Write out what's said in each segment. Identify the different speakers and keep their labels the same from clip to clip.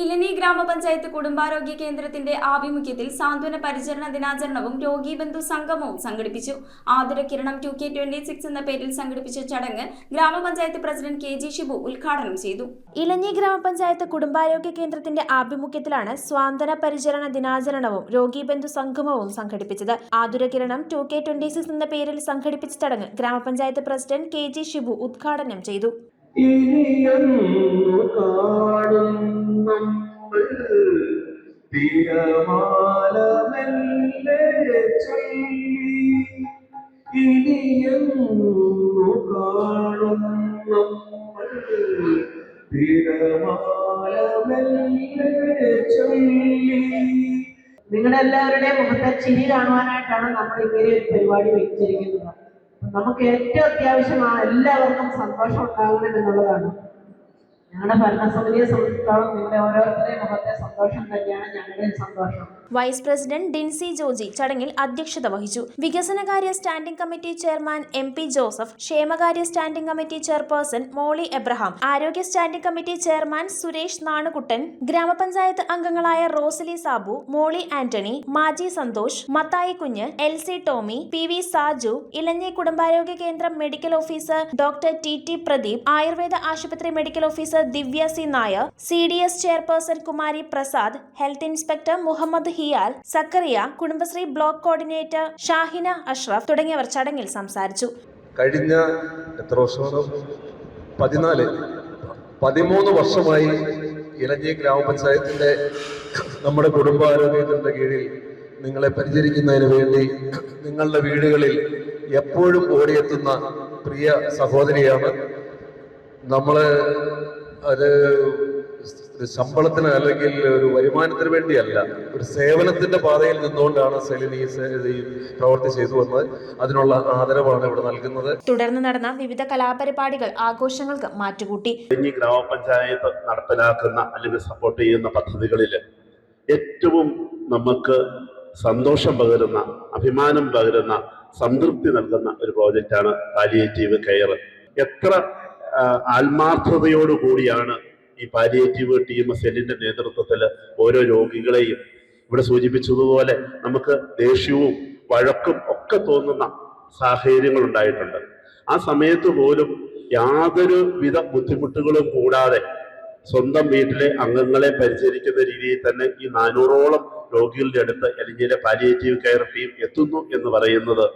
Speaker 1: ഇലഞ്ഞി ഗ്രാമപഞ്ചായത്ത് കുടുംബാരോഗ്യ കേന്ദ്രത്തിന്റെ ആഭിമുഖ്യത്തിൽ സാന്ത്വന പരിചരണ ദിനാചരണവും രോഗീബന്ധു സംഗമവും സംഘടിപ്പിച്ചു. ആതുരകിരണം 2K26 എന്ന പേരിൽ സംഘടിപ്പിച്ച ചടങ്ങ് ഗ്രാമപഞ്ചായത്ത് പ്രസിഡന്റ് KG ഷിബു ഉദ്ഘാടനം ചെയ്തു. ഇലഞ്ഞി ഗ്രാമപഞ്ചായത്ത് കുടുംബാരോഗ്യ കേന്ദ്രത്തിന്റെ ആഭിമുഖ്യത്തിലാണ് സ്വാന്തന പരിചരണ ദിനാചരണവും രോഗീബന്ധു സംഗമവും സംഘടിപ്പിച്ചത്. ആതുരകിരണം 2K26 എന്ന പേരിൽ സംഘടിപ്പിച്ച ചടങ്ങ് ഗ്രാമപഞ്ചായത്ത് പ്രസിഡന്റ് KG ഷിബു ഉദ്ഘാടനം ചെയ്തു.
Speaker 2: നിങ്ങളുടെ എല്ലാവരുടെയും മുഖത്തെ ചിരി കാണുവാനായിട്ടാണ് നമ്മൾ ഇങ്ങനെ ഒരു പരിപാടി വെച്ചിരിക്കുന്നത്. നമുക്ക് ഏറ്റവും അത്യാവശ്യമാണ് എല്ലാവർക്കും സന്തോഷം ഉണ്ടാകണം എന്നുള്ളതാണ്. ഞങ്ങളുടെ ഭരണസമിതിയെ സംബന്ധിച്ചിടത്തോളം നിങ്ങളുടെ ഓരോരുത്തരുടെയും മുഖത്തെ സന്തോഷം തന്നെയാണ് ഞങ്ങളുടെയും സന്തോഷം.
Speaker 1: വൈസ് പ്രസിഡന്റ് ഡിൻസി ജോജി ചടങ്ങിൽ അധ്യക്ഷത വഹിച്ചു. വികസനകാര്യ standing committee chairman MP Joseph, ക്ഷേമകാര്യ standing committee chairperson Molly Abraham, ആരോഗ്യ standing committee chairman Suresh Nanukuttan, ഗ്രാമപഞ്ചായത്ത് അംഗങ്ങളായ റോസലി സാബു, മോളി ആന്റണി, മാജി സന്തോഷ്, മത്തായി കുഞ്ഞ്, LC ടോമി, PV സാജു, ഇലഞ്ഞി കുടുംബാരോഗ്യ കേന്ദ്രം medical officer doctor TT Pradeep, Ayurveda ആശുപത്രി medical officer Divya C Nair, CDS chairperson Kumari Prasad, health inspector Muhammad Hiyal, Sakkariya, Kudumbashree block coordinator Shahina Ashraf തുടങ്ങിയവർ ചടങ്ങിൽ സംസാരിച്ചു.
Speaker 3: കഴിഞ്ഞ 13 വർഷമായി ഇലഞ്ഞി ഗ്രാമപഞ്ചായത്തിന്റെ നമ്മുടെ കുടുംബാരോഗ്യത്തിന്റെ കീഴിൽ നിങ്ങളെ പരിചരിക്കുന്നതിന് വേണ്ടി നിങ്ങളുടെ വീടുകളിൽ എപ്പോഴും ഓടിയെത്തുന്ന പ്രിയ സഹോദരിയാണ്. ഒരു ശമ്പളത്തിന് അല്ലെങ്കിൽ ഒരു വരുമാനത്തിന് വേണ്ടിയല്ല, ഒരു സേവനത്തിന്റെ പാതയിൽ നിന്നുകൊണ്ടാണ് സെലിനി ഈ പ്രവൃത്തി ചെയ്തു വന്നത്. അതിനുള്ള ആദരവാണ് ഇവിടെ നൽകുന്നത്.
Speaker 1: തുടർന്ന് നടന്ന വിവിധ കലാപരിപാടികൾ ആഘോഷങ്ങൾക്ക് മാറ്റുകൂട്ടി.
Speaker 4: ഇലഞ്ഞി ഗ്രാമപഞ്ചായത്ത് നടപ്പിലാക്കുന്ന അല്ലെങ്കിൽ സപ്പോർട്ട് ചെയ്യുന്ന പദ്ധതികളിൽ ഏറ്റവും നമുക്ക് സന്തോഷം പകരുന്ന, അഭിമാനം പകരുന്ന, സംതൃപ്തി നൽകുന്ന ഒരു പ്രോജക്റ്റാണ് പാലിയേറ്റീവ് കെയർ. എത്ര ആത്മാർത്ഥതയോടുകൂടിയാണ് ഈ പാലിയേറ്റീവ് ടീം സെല്ലിന്റെ നേതൃത്വത്തിൽ ഓരോ രോഗികളെയും, ഇവിടെ സൂചിപ്പിച്ചതുപോലെ നമുക്ക് ദേഷ്യവും വഴക്കും ഒക്കെ തോന്നുന്ന സാഹചര്യങ്ങൾ ഉണ്ടായിട്ടുണ്ട്. ആ സമയത്ത് പോലും യാതൊരു വിധ ബുദ്ധിമുട്ടുകളും കൂടാതെ സ്വന്തം വീട്ടിലെ അംഗങ്ങളെ പരിചരിക്കുന്ന രീതിയിൽ തന്നെ ഈ 400ഓളം രോഗികളുടെ അടുത്ത് ഇലഞ്ഞിയിലെ പാലിയേറ്റീവ് കെയർ ടീം എത്തുന്നു എന്ന് പറയുന്നത്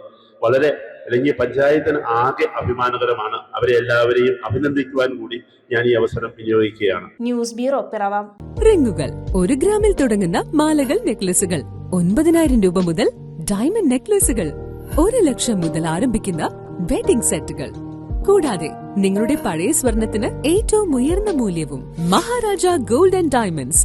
Speaker 4: വളരെ ഇലഞ്ഞി പഞ്ചായത്തിന് ആകെ അഭിമാനകരമാണ്. അവരെ എല്ലാവരെയും അഭിനന്ദിക്കുവാൻ കൂടി ഞാൻ ഈ അവസരം വിനിയോഗിക്കുകയാണ്.
Speaker 1: News bureau Piravom.
Speaker 5: റിങ്ങുകൾ 1 ഗ്രാമിൽ തുടങ്ങുന്ന മാലകൾ, നെക്ലസുകൾ 9,000 രൂപ മുതൽ ഡയമണ്ട് നെക്ലസുകൾ 1 ലക്ഷം മുതൽ ആരംഭിക്കുന്ന വെഡിംഗ് സെറ്റുകൾ, കൂടാതെ നിങ്ങളുടെ പഴയ സ്വർണത്തിന് ഏറ്റവും ഉയർന്ന മൂല്യവും. Maharaja gold and diamonds,